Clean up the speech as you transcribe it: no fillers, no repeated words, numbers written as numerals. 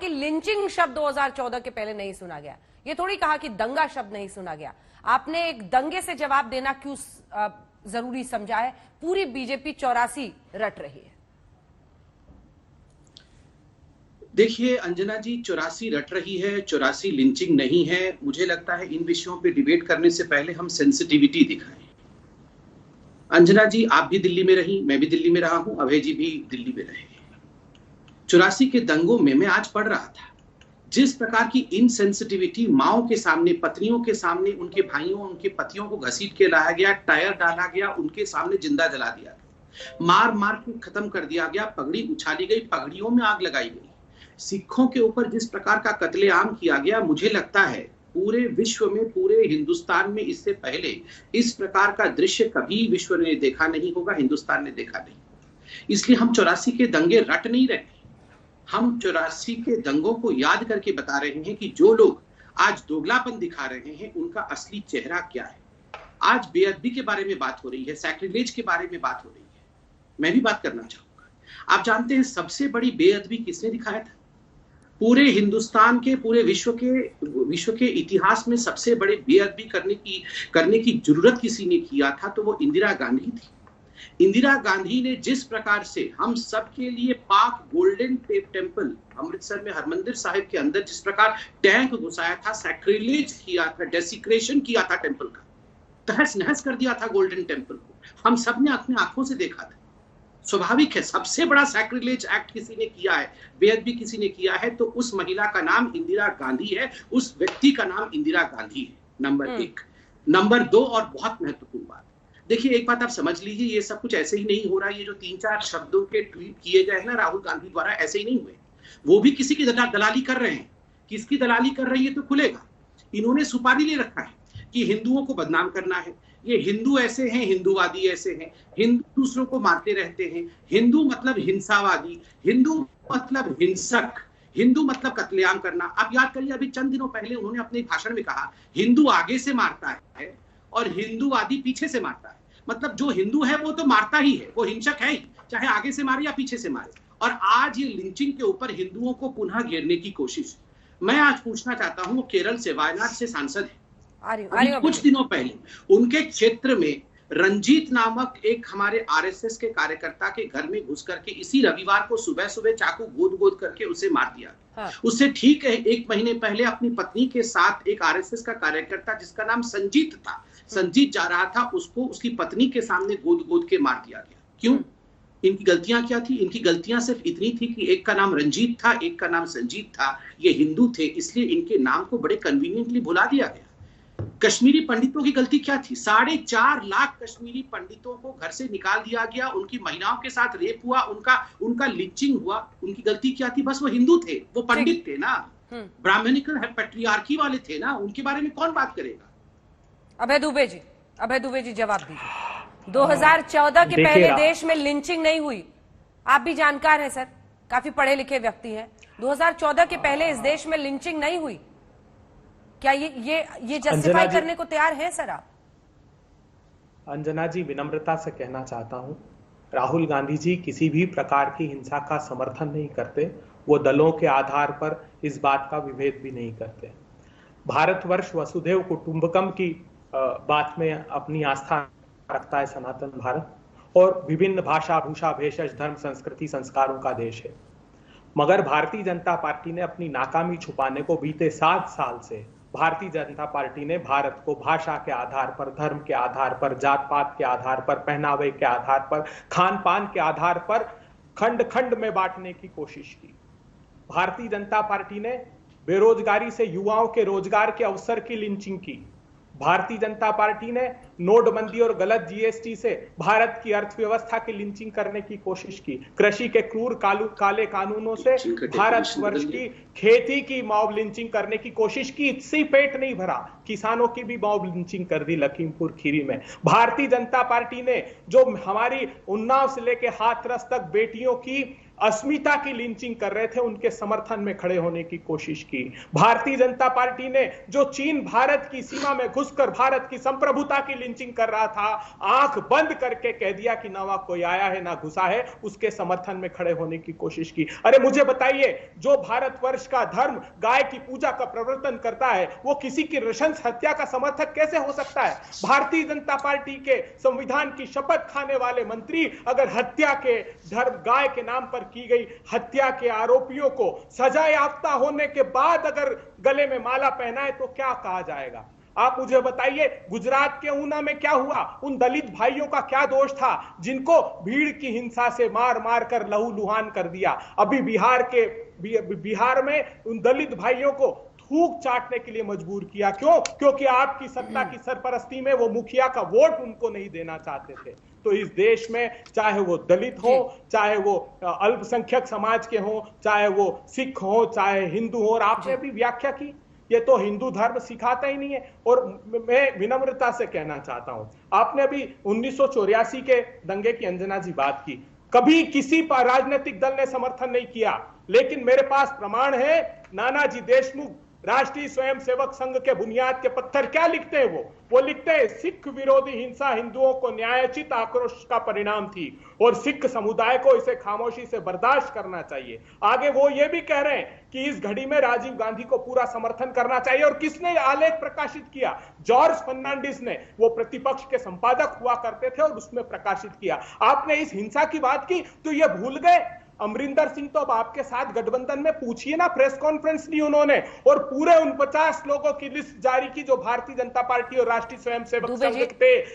कि लिंचिंग शब्द 2014 के पहले नहीं सुना गया, ये थोड़ी कहा कि दंगा शब्द नहीं सुना गया। आपने एक दंगे से जवाब देना क्यों जरूरी समझा है? पूरी बीजेपी 84 रट रही है। देखिए अंजना जी, 84 रट रही है, 84 लिंचिंग नहीं है। मुझे लगता है इन विषयों पे डिबेट करने से पहले हम सेंसिटिविटी दिखाएं। अंजना जी, आप भी दिल्ली में रही, मैं भी दिल्ली में रहा हूं, अभय जी भी दिल्ली में रहे। 84 के दंगों में मैं आज पढ़ रहा था, जिस प्रकार की इनसेंसिटिविटी माओं के सामने, पत्नियों के सामने, उनके भाइयों, उनके पतियों को घसीट के लाया गया, टायर डाला गया, उनके सामने जिंदा जला दिया गया, मार मार के खत्म कर दिया गया, पगड़ी उछाली गई, पगड़ियों में आग लगाई गई, सिखों के ऊपर जिस प्रकार का कत्लेआम किया गया, मुझे लगता है पूरे विश्व में, पूरे हिंदुस्तान में इससे पहले इस प्रकार का दृश्य कभी विश्व ने देखा नहीं होगा, हिंदुस्तान ने देखा नहीं। इसलिए हम 84 के दंगे रट नहीं रहे, हम 84 के दंगों को याद करके बता रहे हैं कि जो लोग आज दोगलापन दिखा रहे हैं उनका असली चेहरा क्या है। आज बेअदबी के बारे में बात हो रही है, सैक्रिलेज के बारे में बात हो रही है, मैं भी बात करना चाहूंगा। आप जानते हैं सबसे बड़ी बेअदबी किसने दिखाया था? पूरे हिंदुस्तान के, पूरे विश्व के इतिहास में सबसे बड़े बेअदबी करने की जरूरत किसी ने किया था तो वो इंदिरा गांधी थी। इंदिरा गांधी ने जिस प्रकार से हम सब के लिए पाक गोल्डन टेम्पल अमृतसर में हरमंदिर साहिब के अंदर जिस प्रकार टैंक घुसाया था, सैक्रिलेज किया था, डेसिक्रेशन किया था, टेम्पल का तहस नहस कर दिया था गोल्डन टेम्पल को, हम सब ने अपनी आंखों से देखा था। स्वाभाविक है, सबसे बड़ा सैक्रिलेज एक्ट किसी ने किया है, बेअदबी किसी ने किया है तो उस महिला का नाम इंदिरा गांधी है, उस व्यक्ति का नाम इंदिरा गांधी है। नंबर 1। नंबर 2, और बहुत महत्वपूर्ण बात, देखिए एक बात आप समझ लीजिए, ये सब कुछ ऐसे ही नहीं हो रहा है। ये जो 3-4 शब्दों के ट्वीट किए गए हैं ना राहुल गांधी द्वारा, ऐसे ही नहीं हुए, वो भी किसी की दलाली कर रहे हैं। किसकी दलाली कर रही है तो खुलेगा। इन्होंने सुपारी ले रखा है कि हिंदुओं को बदनाम करना है, ये हिंदू ऐसे हैं, हिंदूवादी ऐसे हैं, हिंदू दूसरों को मारते रहते हैं, हिंदू मतलब हिंसावादी, हिंदू मतलब हिंसक, हिंदू मतलब कत्लेआम करना। आप याद करिए, अभी चंद दिनों पहले उन्होंने अपने भाषण में कहा हिंदू आगे से मारता है और हिंदूवादी पीछे से मारता है। मतलब जो हिंदू है वो तो मारता ही है, वो हिंसक है ही, चाहे आगे से मारे या पीछे से मारे। और आज ये लिंचिंग के ऊपर हिंदुओं को पुनः घेरने की कोशिश। मैं आज पूछना चाहता हूं, वो केरल से, वायनाड से सांसद है, कुछ दिनों पहले उनके क्षेत्र में रंजीत नामक एक हमारे आरएसएस के कार्यकर्ता के घर में घुस करके इसी रविवार को सुबह सुबह चाकू गोद करके उसे मार दिया। हाँ। उससे ठीक है 1 महीने पहले अपनी पत्नी के साथ एक आरएसएस का कार्यकर्ता जिसका नाम संजीत था, संजीत जा रहा था, उसको उसकी पत्नी के सामने गोद के मार दिया गया। क्यों? इनकी गलतियां क्या थी? इनकी गलतियां सिर्फ इतनी थी कि एक का नाम रंजीत था, एक का नाम संजीत था, ये हिंदू थे, इसलिए इनके नाम को बड़े कन्वीनियंटली भुला दिया गया। कश्मीरी पंडितों की गलती क्या थी? 4.5 लाख कश्मीरी पंडितों को घर से निकाल दिया गया, उनकी महिलाओं के साथ रेप हुआ, उनका लिंचिंग हुआ। उनकी गलती क्या थी? बस वो हिंदू थे, वो पंडित थे ना, ब्राह्मणिकल पैट्रियार्की वाले थे ना, उनके बारे में कौन बात करेगा? अभय दुबे जी जवाब दीजिए। 2014 के पहले देश में लिंचिंग नहीं हुई, आप भी जानकार हैं सर, काफी पढ़े लिखे व्यक्ति हैं। 2014 के पहले इस देश में लिंचिंग नहीं हुई, क्या ये जस्टिफाई करने को तैयार हैं सर आप? अंजना जी, विनम्रता से कहना चाहता हूं, राहुल गांधी जी किसी भी प्रकार की हिंसा का समर्थन नहीं करते, वो दलों के आधार पर इस बात का विभेद भी नहीं करते। भारतवर्ष वसुधैव कुटुंबकम की बात में अपनी आस्था रखता है सनातन भारत, और विभिन्न भाषा, भूषा, भेषज, धर्म, संस्कृति, संस्कारों का देश है। मगर भारतीय जनता पार्टी ने अपनी नाकामी छुपाने को बीते 7 साल से भारतीय जनता पार्टी ने भारत को भाषा के आधार पर, धर्म के आधार पर, जात पात के आधार पर, पहनावे के आधार पर, खान पान के आधार पर खंड खंड में बांटने की कोशिश की। भारतीय जनता पार्टी ने बेरोजगारी से युवाओं के रोजगार के अवसर की लिंचिंग की। भारतीय जनता पार्टी ने नोटबंदी और गलत जीएसटी से भारत की अर्थव्यवस्था की लिंचिंग करने की कोशिश की। कृषि के क्रूर काले कानूनों से भारतवर्ष की खेती की मॉब लिंचिंग करने की कोशिश की। इससे पेट नहीं भरा, किसानों की भी मॉब लिंचिंग कर दी लखीमपुर खीरी में। भारतीय जनता पार्टी ने जो हमारी उन्नाव से लेकर हाथरस तक बेटियों की अस्मिता की लिंचिंग कर रहे थे उनके समर्थन में खड़े होने की कोशिश की। भारतीय जनता पार्टी ने जो चीन भारत की सीमा में घुसकर भारत की संप्रभुता की लिंचिंग कर रहा था, आंख बंद करके कह दिया कि ना वहां कोई आया है ना घुसा है, उसके समर्थन में खड़े होने की कोशिश की। अरे मुझे बताइए, जो भारतवर्ष का धर्म गाय की पूजा का प्रवर्तन करता है वो किसी की नृशंस हत्या का समर्थक कैसे हो सकता है? भारतीय जनता पार्टी के संविधान की शपथ खाने वाले मंत्री अगर हत्या के धर्म गाय के नाम पर की गई हत्या के आरोपियों को सजा याफ्ता होने के बाद अगर गले में माला पहनाए तो क्या कहा जाएगा? आप मुझे बताइए, गुजरात के ऊना में क्या हुआ? उन दलित भाइयों का क्या दोष था जिनको भीड़ की हिंसा से मार मार कर लहूलुहान कर दिया? अभी बिहार में उन दलित भाइयों को थूक चाटने के लिए मजबूर किया। क्यों? क्योंकि आपकी सत्ता की सरपरस्ती में वो मुखिया का वोट उनको नहीं देना चाहते थे। तो इस देश में चाहे वो दलित हो, चाहे वो अल्पसंख्यक समाज के हो, चाहे वो सिख हो, चाहे हिंदू हो, और आपने भी व्याख्या की ये तो हिंदू धर्म सिखाता ही नहीं है। और मैं विनम्रता से कहना चाहता हूं, आपने अभी 1984 के दंगे की अंजना जी बात की, कभी किसी राजनीतिक दल ने समर्थन नहीं किया, लेकिन मेरे पास प्रमाण है। नानाजी देशमुख राष्ट्रीय स्वयंसेवक संघ के बुनियाद के पत्थर क्या लिखते हैं? वो लिखते हैं, सिख विरोधी हिंसा हिंदुओं को न्यायोचित आक्रोश का परिणाम थी और सिख समुदाय को इसे खामोशी से बर्दाश्त करना चाहिए। आगे वो ये भी कह रहे हैं कि इस घड़ी में राजीव गांधी को पूरा समर्थन करना चाहिए। और किसने आलेख प्रकाशित किया? जॉर्ज फर्नांडिस ने, वो प्रतिपक्ष के संपादक हुआ करते थे और उसमें प्रकाशित किया। आपने इस हिंसा की बात की तो ये भूल गए अमरिंदर सिंह तो अब आपके साथ गठबंधन में, पूछिए ना, प्रेस कॉन्फ्रेंस ली उन्होंने और पूरे 49 लोगों की लिस्ट जारी की जो भारतीय जनता पार्टी और राष्ट्रीय स्वयंसेवक संघ थे।